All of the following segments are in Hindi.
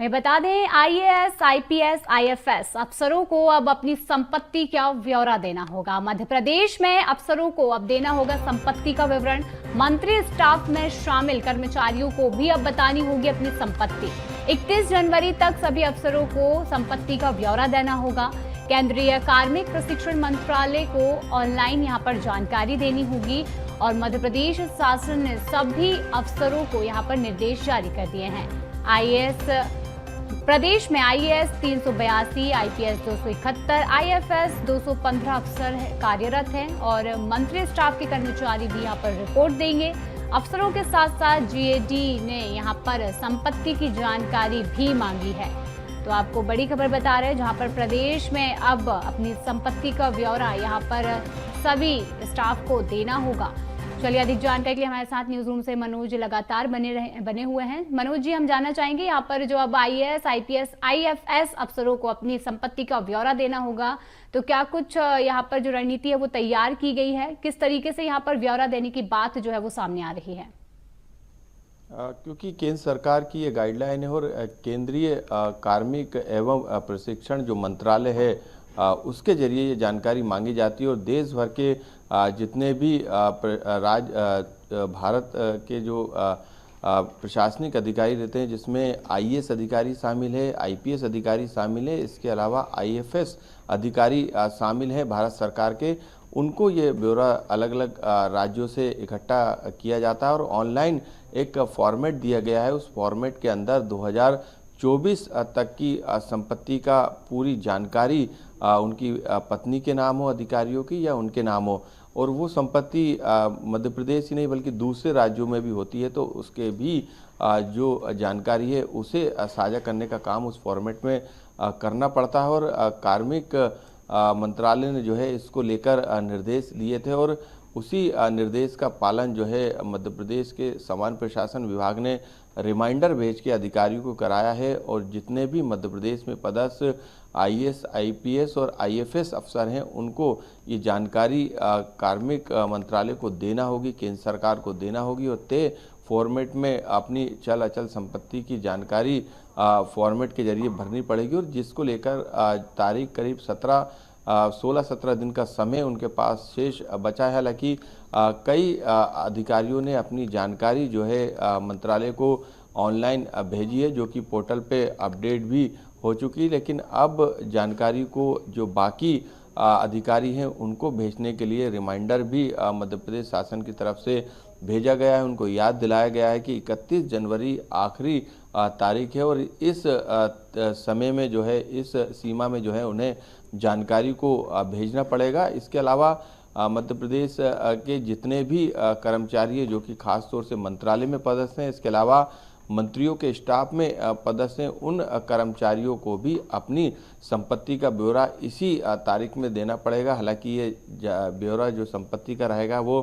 मैं बता दें, आईएएस, आईपीएस, आईएफएस अफसरों को अब अपनी संपत्ति का ब्यौरा देना होगा। मध्य प्रदेश में अफसरों को अब देना होगा संपत्ति का विवरण। मंत्री स्टाफ में शामिल कर्मचारियों को भी अब बतानी होगी अपनी संपत्ति। 31 जनवरी तक सभी अफसरों को संपत्ति का ब्यौरा देना होगा। केंद्रीय कार्मिक प्रशिक्षण मंत्रालय को ऑनलाइन यहां पर जानकारी देनी होगी और मध्य प्रदेश शासन ने सभी अफसरों को यहां पर निर्देश जारी कर दिए हैं। प्रदेश में आईएएस 382, आईपीएस 271, आईएफएस 215 अफसर कार्यरत हैं और मंत्री स्टाफ के कर्मचारी भी यहां पर रिपोर्ट देंगे। अफसरों के साथ साथ जीएडी ने यहां पर संपत्ति की जानकारी भी मांगी है। तो आपको बड़ी खबर बता रहे हैं, जहां पर प्रदेश में अब अपनी संपत्ति का ब्यौरा यहां पर सभी स्टाफ को देना होगा। चलिए, अधिक जानकारी के लिए हमारे साथ न्यूज रूम से मनोज लगातार बने हुए हैं। मनोज जी, हम जानना चाहेंगे यहाँ पर जो अब आईएएस, आईपीएस, आईएफएस अफसरों को अपनी संपत्ति का ब्यौरा देना होगा, तो क्या कुछ यहाँ पर जो रणनीति है वो तैयार की गई है? किस तरीके से यहाँ पर ब्यौरा देने की बात जो है वो सामने आ रही है? क्योंकि केंद्र सरकार की ये गाइडलाइन है और केंद्रीय कार्मिक एवं प्रशिक्षण जो मंत्रालय है उसके जरिए ये जानकारी मांगी जाती है और देश भर के जितने भी भारत के जो प्रशासनिक अधिकारी रहते हैं, जिसमें आईएएस अधिकारी शामिल है, आईपीएस अधिकारी शामिल है, इसके अलावा आईएफएस अधिकारी शामिल हैं भारत सरकार के, उनको ये ब्यौरा अलग अलग राज्यों से इकट्ठा किया जाता है और ऑनलाइन एक फॉर्मेट दिया गया है। उस फॉर्मेट के अंदर 2024 तक की संपत्ति का पूरी जानकारी उनकी पत्नी के नाम हो, अधिकारियों की, या उनके नाम हो, और वो संपत्ति मध्य प्रदेश ही नहीं बल्कि दूसरे राज्यों में भी होती है, तो उसके भी जो जानकारी है उसे साझा करने का काम उस फॉर्मेट में करना पड़ता है। और कार्मिक मंत्रालय ने जो है इसको लेकर निर्देश लिए थे और उसी निर्देश का पालन जो है मध्य प्रदेश के सामान्य प्रशासन विभाग ने रिमाइंडर भेज के अधिकारियों को कराया है और जितने भी मध्य प्रदेश में पदस्थ आईएएस, आईपीएस और आईएफएस अफसर हैं उनको ये जानकारी कार्मिक मंत्रालय को देना होगी, केंद्र सरकार को देना होगी और तय फॉर्मेट में अपनी चल अचल संपत्ति की जानकारी फॉर्मेट के जरिए भरनी पड़ेगी और जिसको लेकर तारीख करीब 16-17 दिन का समय उनके पास शेष बचा है। हालांकि कई अधिकारियों ने अपनी जानकारी जो है मंत्रालय को ऑनलाइन भेजी है, जो कि पोर्टल पे अपडेट भी हो चुकी है, लेकिन अब जानकारी को जो बाकी अधिकारी हैं उनको भेजने के लिए रिमाइंडर भी मध्य प्रदेश शासन की तरफ से भेजा गया है। उनको याद दिलाया गया है कि 31 जनवरी आखिरी तारीख है और इस समय में जो है, इस सीमा में जो है उन्हें जानकारी को भेजना पड़ेगा। इसके अलावा मध्य प्रदेश के जितने भी कर्मचारी हैं जो कि खास तौर से मंत्रालय में पदस्थ हैं, इसके अलावा मंत्रियों के स्टाफ में पदस्थ हैं, उन कर्मचारियों को भी अपनी संपत्ति का ब्यौरा इसी तारीख में देना पड़ेगा। हालांकि ये ब्यौरा जो संपत्ति का रहेगा वो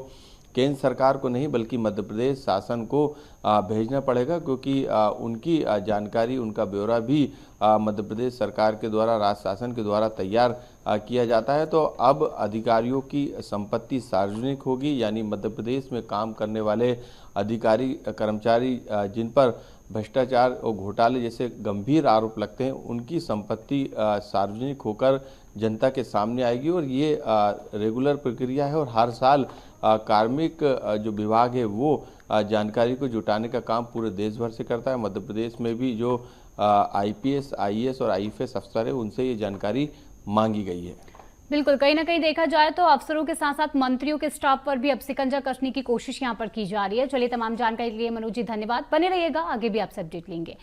केंद्र सरकार को नहीं बल्कि मध्य प्रदेश शासन को भेजना पड़ेगा, क्योंकि उनकी जानकारी, उनका ब्यौरा भी मध्य प्रदेश सरकार के द्वारा, राज्य शासन के द्वारा तैयार किया जाता है। तो अब अधिकारियों की संपत्ति सार्वजनिक होगी, यानी मध्य प्रदेश में काम करने वाले अधिकारी कर्मचारी जिन पर भ्रष्टाचार और घोटाले जैसे गंभीर आरोप लगते हैं, उनकी संपत्ति सार्वजनिक होकर जनता के सामने आएगी और ये रेगुलर प्रक्रिया है और हर साल कार्मिक जो विभाग है वो जानकारी को जुटाने का काम पूरे देश भर से करता है। मध्य प्रदेश में भी जो आईपीएस, आईएएस और आईएफएस अफसर है उनसे ये जानकारी मांगी गई है। बिल्कुल, कहीं ना कहीं देखा जाए तो अफसरों के साथ साथ मंत्रियों के स्टाफ पर भी अब शिकंजा कसने की कोशिश यहां पर की जा रही है। चलिए, तमाम जानकारी के लिए मनोज जी धन्यवाद। बने रहिएगा, आगे भी आपसे अपडेट लेंगे।